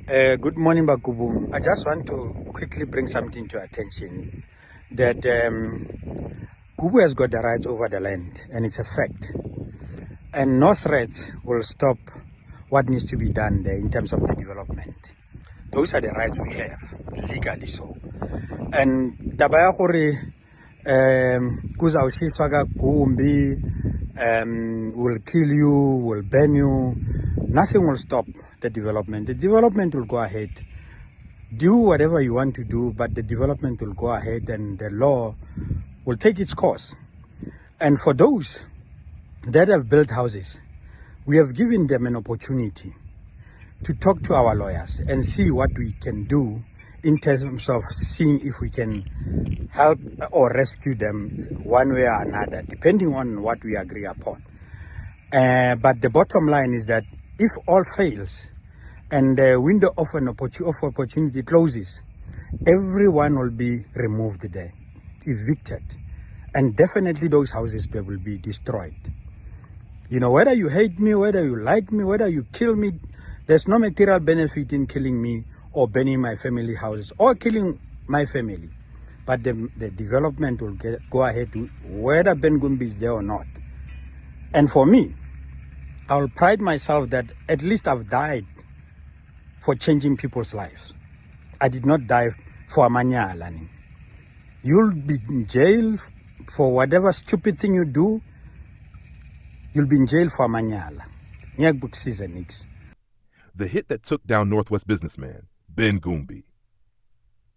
Good morning, Bakubu. I just want to quickly bring something to your attention that Kubu has got the rights over the land, and it's a fact. And no threats will stop what needs to be done there in terms of the development. Those are the rights we have, legally so. And taba ya gore kuzawushiswa kaGumbi, will kill you, will burn you, nothing will stop the development. The development will go ahead. Do whatever you want to do, but the development will go ahead and the law will take its course. And for those that have built houses, we have given them an opportunity to talk to our lawyers and see what we can do in terms of seeing if we can help or rescue them one way or another, depending on what we agree upon. But the bottom line is that if all fails and the window of an opportunity closes, everyone will be removed there, evicted, and definitely those houses, they will be destroyed. You know, whether you hate me, whether you like me, whether you kill me, there's no material benefit in killing me or burning my family houses or killing my family. But the development will go ahead whether Ben Gumbi is there or not. And for me, I will pride myself that at least I've died for changing people's lives. I did not die for Amanyala. You'll be in jail for whatever stupid thing you do. You'll be in jail for Amanyala. The hit that took down Northwest businessman, Ben Gumbi.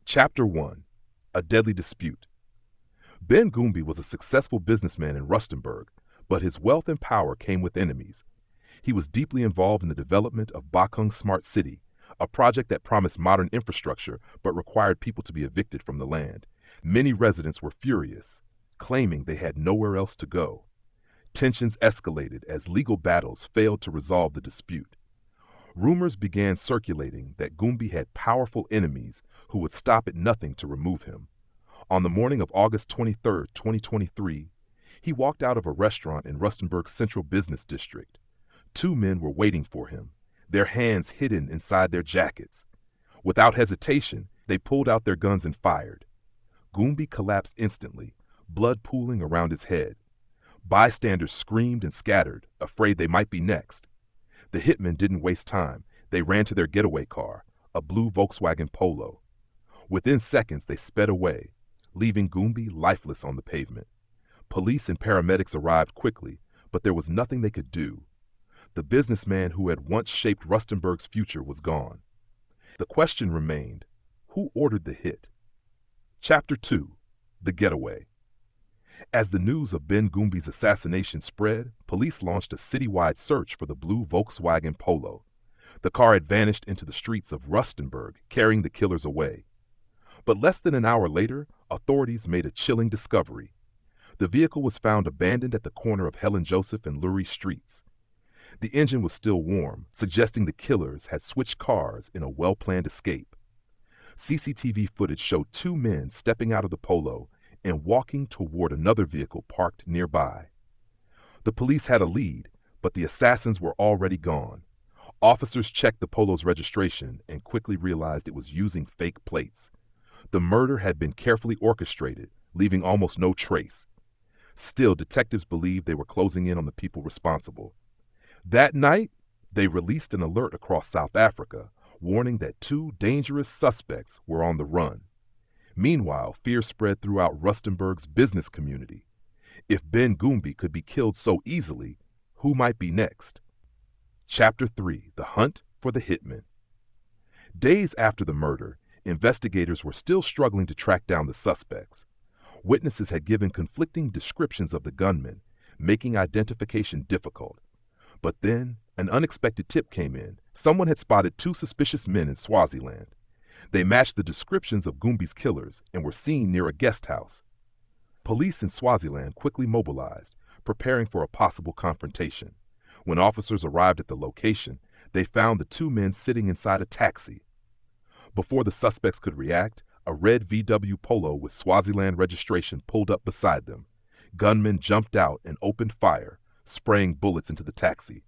Chapter 1. A Deadly Dispute. Ben Gumbi was a successful businessman in Rustenburg, but his wealth and power came with enemies. He was deeply involved in the development of Bakung Smart City, a project that promised modern infrastructure but required people to be evicted from the land. Many residents were furious, claiming they had nowhere else to go. Tensions escalated as legal battles failed to resolve the dispute. Rumors began circulating that Gumbi had powerful enemies who would stop at nothing to remove him. On the morning of August 23, 2023, he walked out of a restaurant in Rustenburg's Central Business District. Two men were waiting for him, their hands hidden inside their jackets. Without hesitation, they pulled out their guns and fired. Gumbi collapsed instantly, blood pooling around his head. Bystanders screamed and scattered, afraid they might be next. The hitmen didn't waste time. They ran to their getaway car, a blue Volkswagen Polo. Within seconds, they sped away, leaving Gumbi lifeless on the pavement. Police and paramedics arrived quickly, but there was nothing they could do. The businessman who had once shaped Rustenburg's future was gone. The question remained, who ordered the hit? Chapter 2. The Getaway. As the news of Ben Gumbi's assassination spread, police launched a citywide search for the blue Volkswagen Polo. The car had vanished into the streets of Rustenburg, carrying the killers away. But less than an hour later, authorities made a chilling discovery. The vehicle was found abandoned at the corner of Helen Joseph and Lurie Streets. The engine was still warm, suggesting the killers had switched cars in a well-planned escape. CCTV footage showed two men stepping out of the Polo and walking toward another vehicle parked nearby. The police had a lead, but the assassins were already gone. Officers checked the Polo's registration and quickly realized it was using fake plates. The murder had been carefully orchestrated, leaving almost no trace. Still, detectives believed they were closing in on the people responsible. That night, they released an alert across South Africa, warning that two dangerous suspects were on the run. Meanwhile, fear spread throughout Rustenburg's business community. If Ben Gumbi could be killed so easily, who might be next? Chapter 3. The Hunt for the Hitman. Days after the murder, investigators were still struggling to track down the suspects. Witnesses had given conflicting descriptions of the gunmen, making identification difficult. But then, an unexpected tip came in. Someone had spotted two suspicious men in Swaziland. They matched the descriptions of Gumbi's killers and were seen near a guest house. Police in Swaziland quickly mobilized, preparing for a possible confrontation. When officers arrived at the location, they found the two men sitting inside a taxi. Before the suspects could react, a red VW Polo with Swaziland registration pulled up beside them. Gunmen jumped out and opened fire, spraying bullets into the taxi.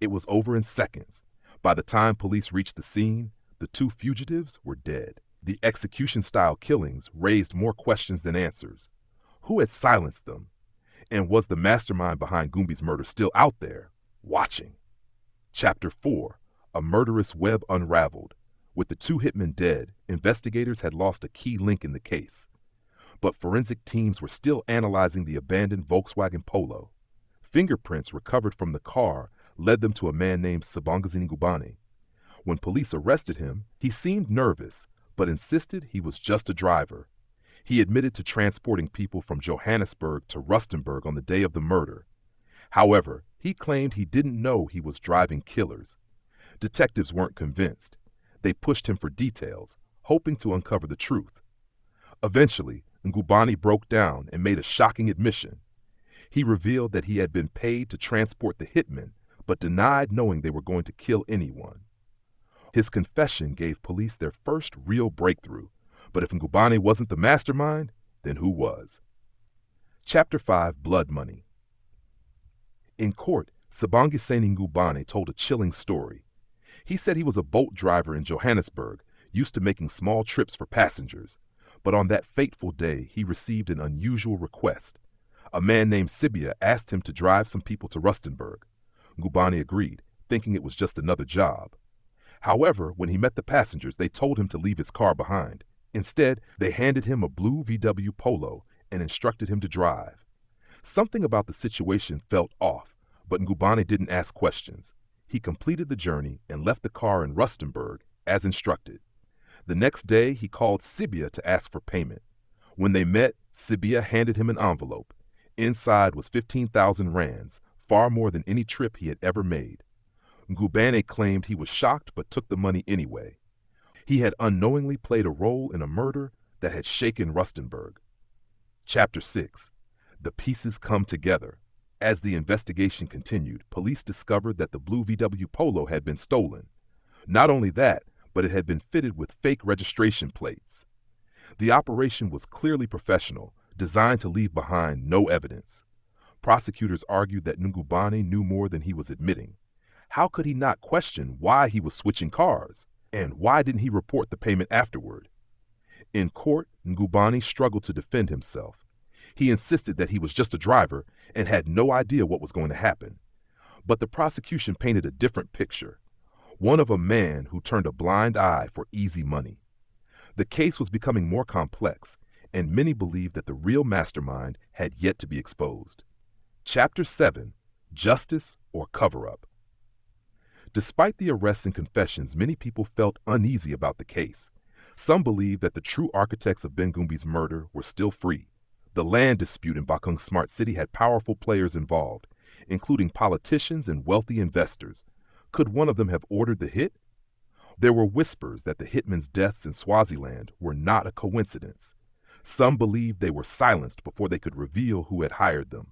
It was over in seconds. By the time police reached the scene, The two fugitives were dead. The execution-style killings raised more questions than answers. Who had silenced them? And was the mastermind behind Goombi's murder still out there, watching? Chapter 4: A Murderous Web Unraveled. With the two hitmen dead, investigators had lost a key link in the case. But forensic teams were still analyzing the abandoned Volkswagen Polo. Fingerprints recovered from the car led them to a man named Sibongazini Ngubane. When police arrested him, he seemed nervous, but insisted he was just a driver. He admitted to transporting people from Johannesburg to Rustenburg on the day of the murder. However, he claimed he didn't know he was driving killers. Detectives weren't convinced. They pushed him for details, hoping to uncover the truth. Eventually, Ngubane broke down and made a shocking admission. He revealed that he had been paid to transport the hitmen, but denied knowing they were going to kill anyone. His confession gave police their first real breakthrough, but if Ngubane wasn't the mastermind, then who was? Chapter 5: Blood Money. In court, Sibongiseni Ngubane told a chilling story. He said he was a boat driver in Johannesburg, used to making small trips for passengers, but on that fateful day he received an unusual request. A man named Sibia asked him to drive some people to Rustenburg. Ngubane agreed, thinking it was just another job. However, when he met the passengers, they told him to leave his car behind. Instead, they handed him a blue VW Polo and instructed him to drive. Something about the situation felt off, but Ngubane didn't ask questions. He completed the journey and left the car in Rustenburg as instructed. The next day, he called Sibia to ask for payment. When they met, Sibia handed him an envelope. Inside was 15,000 rands, far more than any trip he had ever made. Ngubane claimed he was shocked but took the money anyway. He had unknowingly played a role in a murder that had shaken Rustenburg. Chapter 6: The Pieces Come Together. As the investigation continued, police discovered that the blue VW Polo had been stolen. Not only that, but it had been fitted with fake registration plates. The operation was clearly professional, designed to leave behind no evidence. Prosecutors argued that Ngubane knew more than he was admitting. How could he not question why he was switching cars? And why didn't he report the payment afterward? In court, Ngubane struggled to defend himself. He insisted that he was just a driver and had no idea what was going to happen. But the prosecution painted a different picture, one of a man who turned a blind eye for easy money. The case was becoming more complex, and many believed that the real mastermind had yet to be exposed. Chapter 7: Justice or Cover-Up. Despite the arrests and confessions, many people felt uneasy about the case. Some believed that the true architects of Ben Goombi's murder were still free. The land dispute in Bakung Smart City had powerful players involved, including politicians and wealthy investors. Could one of them have ordered the hit? There were whispers that the hitmen's deaths in Swaziland were not a coincidence. Some believed they were silenced before they could reveal who had hired them.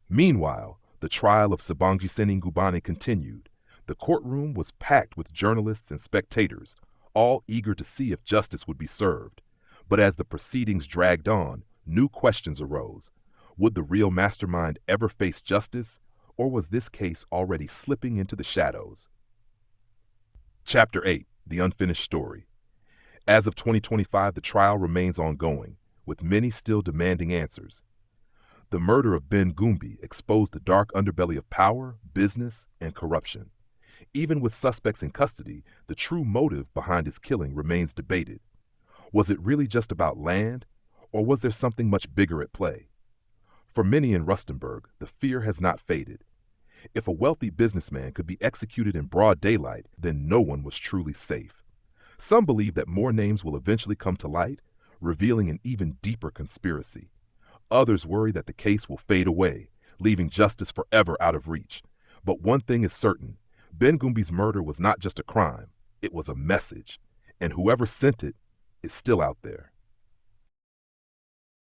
Meanwhile, the trial of Sibongiseni Ngubane continued. The courtroom was packed with journalists and spectators, all eager to see if justice would be served. But as the proceedings dragged on, new questions arose. Would the real mastermind ever face justice, or was this case already slipping into the shadows? Chapter 8: The Unfinished Story. As of 2025, the trial remains ongoing, with many still demanding answers. The murder of Ben Goombi exposed the dark underbelly of power, business, and corruption. Even with suspects in custody, the true motive behind his killing remains debated. Was it really just about land, or was there something much bigger at play? For many in Rustenburg, the fear has not faded. If a wealthy businessman could be executed in broad daylight, then no one was truly safe. Some believe that more names will eventually come to light, revealing an even deeper conspiracy. Others worry that the case will fade away, leaving justice forever out of reach. But one thing is certain: Ben Goombi's murder was not just a crime, it was a message, and whoever sent it is still out there.